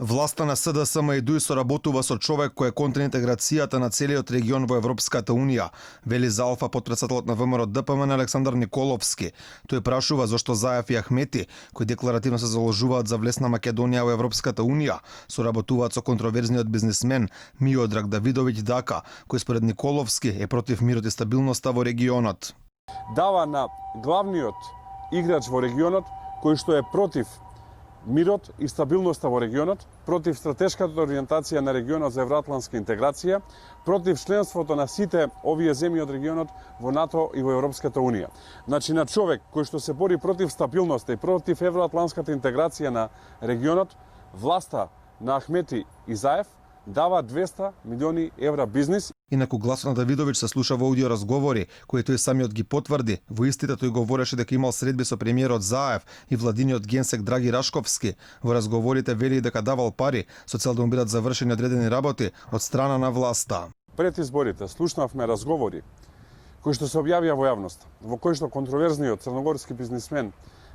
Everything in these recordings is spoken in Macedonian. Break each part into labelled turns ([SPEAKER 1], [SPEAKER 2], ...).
[SPEAKER 1] Власта на СДСМ и ДУИ соработува со човек кој е контра интеграцијата на целиот регион во Европската Унија, вели за Алфа потпредседателот на ВМРО ДПМН Александар Николовски. Тој прашува зошто Заев и Ахмети, кои декларативно се заложуваат за влез на Македонија во Европската Унија, соработуваат со контроверзниот бизнисмен Миодраг Давидовиќ Дака, кој според Николовски е против мирот и стабилноста во регионот.
[SPEAKER 2] Дава на главниот играч во регионот, кој што е против мирот и стабилноста во регионот, против стратешката ориентација на регионот за евроатлантска интеграција, против членството на сите овие земји од регионот во НАТО и во Европската Унија. Значи на човек кој што се бори против стабилноста и против евроатлантската интеграција на регионот, власта на Ахмети и Заев дава 200 милиони евра бизнис.
[SPEAKER 1] Инаку гласот на Давидовиќ се слуша во аудио разговори, кои тој самиот ги потврди. Во истите тој говореше дека имал средби со премиерот Заев и владиниот генсек Драги Рашковски. Во разговорите вели дека давал пари со цел да му бидат завршени одредени работи од страна на власта.
[SPEAKER 2] Пред изборите слушнавме разговори кои што се објавија во јавност, во кои што контроверзниот црногорски бизнисмен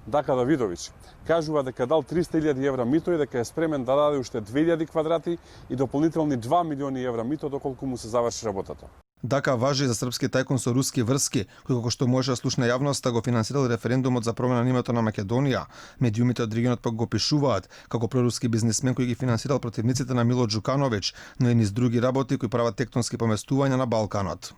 [SPEAKER 2] Дака Давидовиќ кажува дека дал 300.000 евра мито и дека е спремен да даде уште 2000 квадрати и дополнителни 2 милиони евра мито доколку му се заврши работата.
[SPEAKER 1] Дака важи за српски тајкун со руски врски, кој како што може да слушна јавноста го финансирал референдумот за промена на името на Македонија. Медиумите од регионот пак го пишуваат како проруски бизнисмен кој ги финансирал противниците на Мило Џукановиќ, но и низ други работи кои прават тектонски поместувања на Балканот.